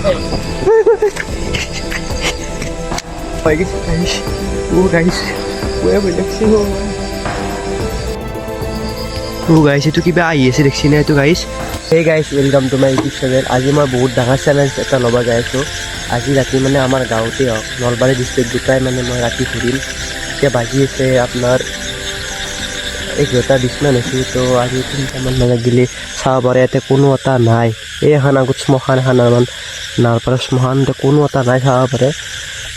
guys. Oh guys, where will I see? Oh guys, itu kiba ahi ase dekhchi na itu guys. Hey guys, welcome to my YouTube channel. Aji moi bahut dangar challenge eta loba jai aso. Aji rati mane amar gaote Nalbari district dutai mane moi rati ghurim. Ke baji ase apnar 11:20 মান আছে তো আজি 3টা মান মানে গিলে চাব পাৰে এতে কোনো এটা নাই এই খানা গুছ মখান খানা মান নাৰ পৰা মহান কোনো এটা নাই চাব পাৰে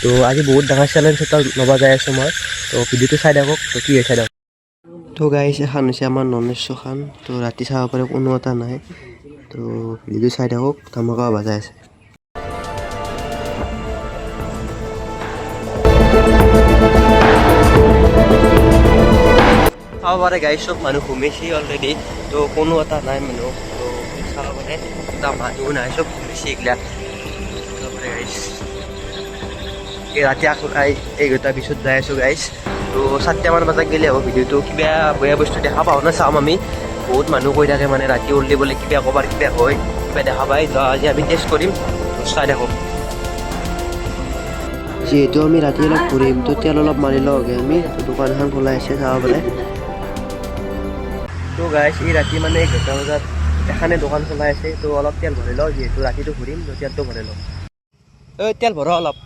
তো আজি বহুত ডাঙৰ চ্যালেঞ্জ এটা লবা যায় আছে মই তো ভিডিওটো চাই দেখক তো কি হৈছে দেখক তো গাইস এখন হৈছে আমাৰ ননেশ খান তো ৰাতি চাব পাৰে কোনো এটা নাই তো ভিডিওটো চাই দেখক ধমাকা বাজাই আছে চাব পাৰে গাইস সব মানুহ ঘুমেছি অলৰেডি তো কোনো এটা নাই মানুহ তো চাব পাৰে এটা মানুহ নাই সব ঘুমেছি এগলা তো পাৰে গাইস এই ৰাতি আকৌ 11:20 যাই আছো গাইস তো 7টা মান বজাত গেলে হ'ব ভিডিওটো কিবা বয়া বস্তু দেখা পাও না চাম আমি বহুত মানুহ কৈ থাকে মানে ৰাতি উল্লি বলে কিবা কবাৰ কিবা হয় কিবা দেখা পাই তো আজি আমি টেষ্ট কৰিম তো চাই দেখো যেহেতু আমি ৰাতি অলপ ঘূৰিম তো তেল অলপ মাৰি লওঁগে আমি দোকান এখন খোলা আছে চাব পাৰে তো গাইস এই ৰাতি মানে 11টা বজাত এখানে দোকান খোলা আছে তো অলপ তেল ভৰাই লওঁ যেহেতু ৰাতিটো ঘূৰিম তো তেলটো ভৰাই লওঁ তেল ভৰা অলপ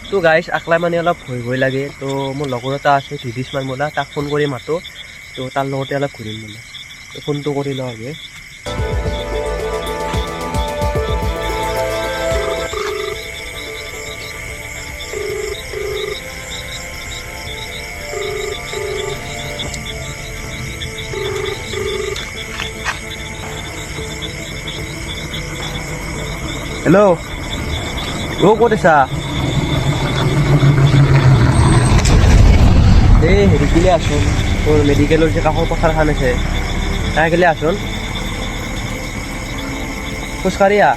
তো গাইস আকলা মানে অলপ ভয় লাগে তো মোৰ লগৰ এটা আছে ত্ৰিদিশমান মোলা তাক ফোন কৰি মাতো তো তাৰ লগতে অলপ ঘূৰিম মানে তো ফোনটো কৰি লওঁ আগে হেল্ল' ক'ত আছা এই হেৰি কিলে আছোন তোৰ মেডিকেলৰ যে কাষৰ পথাৰখন আছে তাই গেলে আছোন খোজকাঢ়িয়া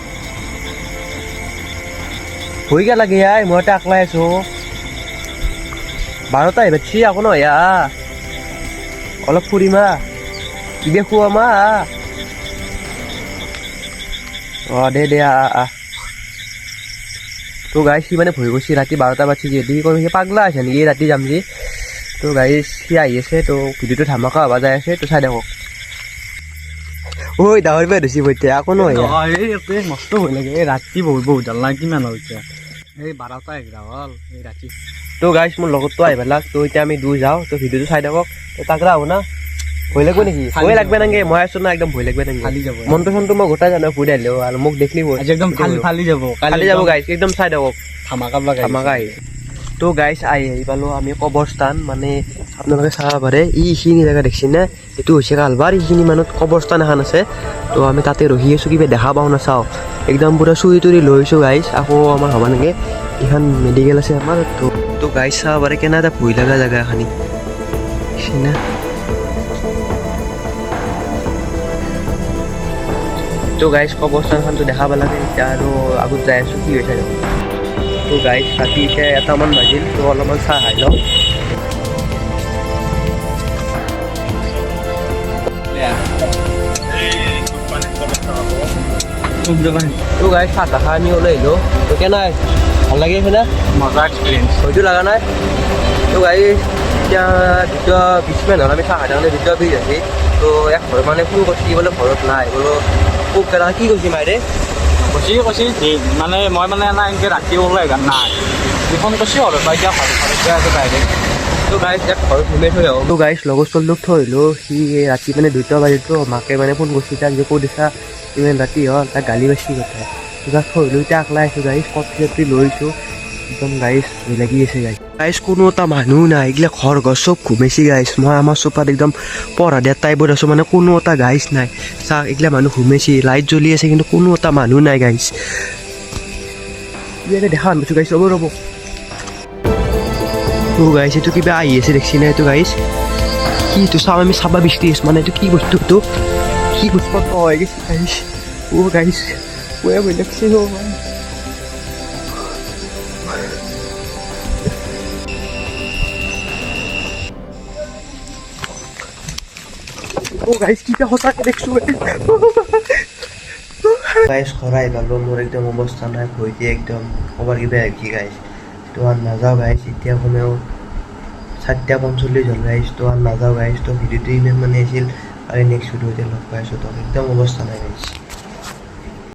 হৈ গেল লাগে মই এটা আকলাই আছো 12টা আহিবাছি আকৌ নহয়া অলপ ফুৰিমা কিবা খুৱামা দে তো গাইস সি মানে ভয় গৈছে ৰাতি 12টা বাজি যদি কই সি পাগলা আছে নেকি ৰাতি যাম যি তো গাইস সি আহি আছে তো ভিডিওটো ধামাকা হবা যায় আছে তো চাই দেখক ওই দাৱৰ পে ধুছি বইতে আকৌ নহয় এই এতে মস্ত হৈ লাগে ৰাতি বহুত জাল না কিমান হৈছে এই 12টা 11 হল এই ৰাতি তো গাইস মোৰ লগতো আহিবালাক তো এতিয়া আমি দুই যাও তো ভিডিওটো চাই দেখক তো তাকৰা হ'ব না ভয় লাগবে নেকি ভয় লাগবে নাগে মই আছো না একদম ভয় লাগবে নাগে খালি যাব মনটো সন্তু মই গোটা জানো ফুৰি আইলো আৰু মোক দেখলি একদম খালি যাব গাইস একদম চাই দেখক ধামাকা তো গাইস আই পালো আমি কবৰস্থান মানে আপোনালোকে চাব পাৰে এইখিনি জায়গা দেখছি না এটো হৈছে কালবাৰ এইখিনি মানত কবৰস্থান এখন আছে তো আমি তাতে ৰহি আছো কিবা দেখা পাও না চাও একদম পুৰা চুৰি তুৰি লৈছো গাইস আকৌ আমাৰ হবা নাগে এখন মেডিকেল আছে আমাৰ তো গাইস চাব পাৰে কেনা এটা ভয় লগা জায়গা এখানি সিনা তো গাইস কবৰস্থানখনটো দেখা পালাগে এতিয়া আৰু আগত যাই আছো কি হৈছে তো গাইস ৰাতি এতিয়া 1টা মান বাজিল তো অলপমান চাহ খাই লওঁ তো গাইস চাহ খাই আমি ওলাই আহিলো তো কেনাই ভাল লাগি আছে না মজা এক্সপিৰিয়েঞ্চ হয়তো লগা নাই তো গাইস এতিয়া 2:20 মান হ'ল আমি চাহ খাই থাকোঁতে 2:20 আছে তো এক ঘৰ মানে ফোন কৰিছে বোলে ঘৰত নাই বোলো খুব কেলা কি কৈছি মাইৰে কৈছি মানে মই মানে না এনেকৈ ৰাতি ওলাই গান নাই ফোন কৰিছি ঘৰত বা এতিয়া ঘৰত গৈ আছে বাইৰে তো গাইছ এক ঘৰত ঘুমাই থৈ আহোঁ তো গাইছ লগৰ ছোৱালীটোক থৈ আহিলোঁ সি ৰাতি মানে 2টা বাজিতো মাকে মানে ফোন কৰিছে তাক যে ক'ত দিছা ইমান ৰাতি হ'ল তাক গালি পাইছি কথা তাক থৈ আহিলোঁ এতিয়া আকলাই আছোঁ গাইছ কফি লৈছোঁ একদম গাইছ ভয় লাগি আছে গাইছ কোনো এটা মানুহ নাই এইগিলা ঘৰ ঘৰ চব ঘুমাইছি গাইছ মই আমাৰ চোপাত একদম পঢ়া দিয়াৰ টাইপত আছোঁ মানে কোনো এটা গাইছ নাই চাওক এইগিলা মানুহ ঘুমাইছি লাইট জ্বলি আছে কিন্তু কোনো এটা মানুহ নাই গাইছ ইয়াতে দেখা আনিছোঁ গাইছ ৰ'ব তো গাইছ এইটো কিবা আহি আছে দেখছি না এইটো গাইছ কি এইটো চাওঁ আমি চাবা বিচাৰি আছোঁ মানে এইটো কি বস্তু কি বস্তু হয় গাইছ গাইছ ভয় লাগছে গাইছ কিবা সঁচাকৈ দেখছোঁ গাইজ খৰাই পালোঁ মোৰ একদম অৱস্থা নাই ভৰিতে একদম ক'বাৰ কিবা কি গাইজ তো আৰু নাযাওঁ গাইজ এতিয়া কমেও 4:45 হ'ল গাইজ তো আৰু নাযাওঁ গাইজ তো ভিডিঅ'টো ইমান মানে আছিল আৰু নেক্সট ভিডিঅ'তে লগ পাই আছোঁ তো একদম অৱস্থা নাই গাইজ